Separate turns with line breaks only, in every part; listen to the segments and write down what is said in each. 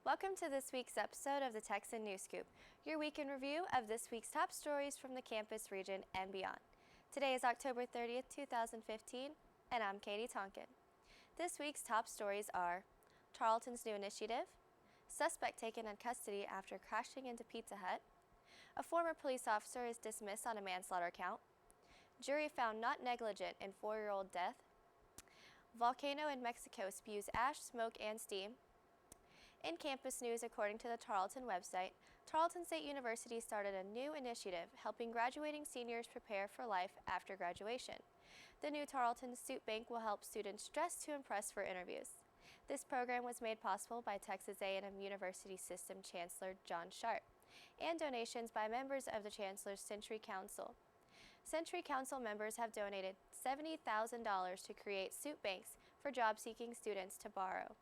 Welcome to this week's episode of the Texan News Scoop, your weekend review of this week's top stories from the campus region and beyond. Today is October 30th, 2015, and I'm Katy Tonkin. This week's top stories are Tarleton's new initiative, suspect taken in custody after crashing into Pizza Hut, a former police officer is dismissed on a manslaughter count, jury found not negligent in 4-year-old death, volcano in Mexico spews ash, smoke, and steam. In campus news, according to the Tarleton website, Tarleton State University started a new initiative helping graduating seniors prepare for life after graduation. The new Tarleton Suit Bank will help students dress to impress for interviews. This program was made possible by Texas A&M University System Chancellor John Sharp and donations by members of the Chancellor's Century Council. Century Council members have donated $70,000 to create suit banks for job-seeking students to borrow.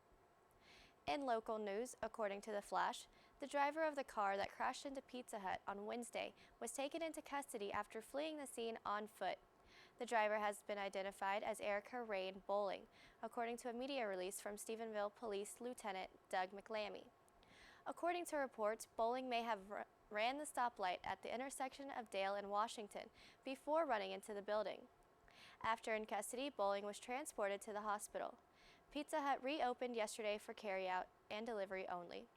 In local news, according to The Flash, the driver of the car that crashed into Pizza Hut on Wednesday was taken into custody after fleeing the scene on foot. The driver has been identified as Erica Rain Bowling, according to a media release from Stephenville Police Lieutenant Doug McLamy. According to reports, Bowling may have ran the stoplight at the intersection of Dale and Washington before running into the building. After in custody, Bowling was transported to the hospital. Pizza Hut reopened yesterday for carryout and delivery only.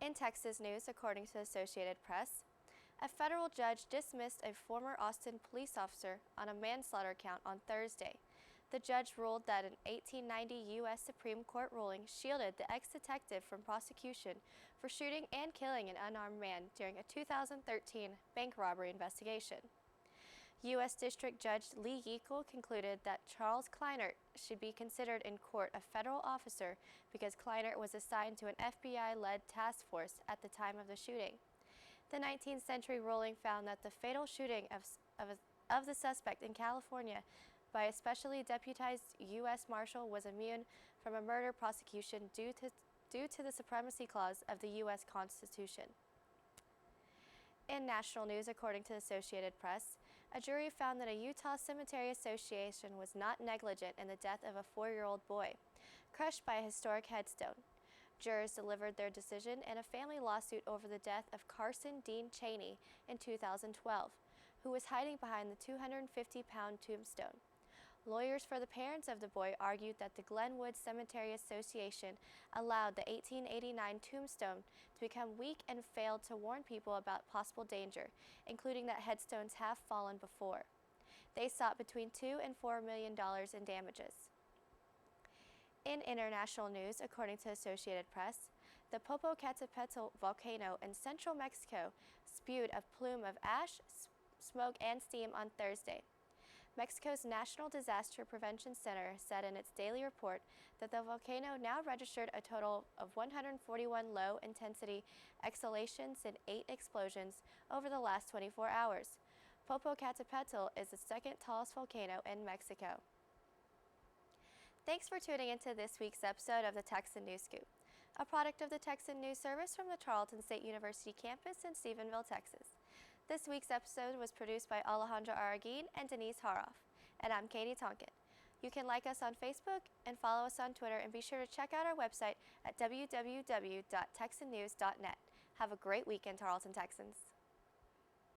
In Texas news, according to the Associated Press, a federal judge dismissed a former Austin police officer on a manslaughter count on Thursday. The judge ruled that an 1890 U.S. Supreme Court ruling shielded the ex-detective from prosecution for shooting and killing an unarmed man during a 2013 bank robbery investigation. U.S. District Judge Lee Yeakel concluded that Charles Kleinert should be considered in court a federal officer because Kleinert was assigned to an FBI-led task force at the time of the shooting. The 19th century ruling found that the fatal shooting of the suspect in California by a specially deputized U.S. Marshal was immune from a murder prosecution due to the supremacy clause of the U.S. Constitution. In national news, according to the Associated Press, a jury found that a Utah Cemetery Association was not negligent in the death of a 4-year-old boy, crushed by a historic headstone. Jurors delivered their decision in a family lawsuit over the death of Carson Dean Cheney in 2012, who was hiding behind the 250-pound tombstone. Lawyers for the parents of the boy argued that the Glenwood Cemetery Association allowed the 1889 tombstone to become weak and failed to warn people about possible danger, including that headstones have fallen before. They sought between $2 and $4 million in damages. In international news, according to Associated Press, the Popocatépetl volcano in central Mexico spewed a plume of ash, smoke, and steam on Thursday. Mexico's National Disaster Prevention Center said in its daily report that the volcano now registered a total of 141 low-intensity exhalations and 8 explosions over the last 24 hours. Popocatépetl is the second tallest volcano in Mexico. Thanks for tuning into this week's episode of the Texan News Scoop, a product of the Texan News Service from the Tarleton State University campus in Stephenville, Texas. This week's episode was produced by Alejandra Araguin and Denise Haroff, and I'm Katy Tonkin. You can like us on Facebook and follow us on Twitter, and be sure to check out our website at www.texannews.net. Have a great weekend, Tarleton Texans.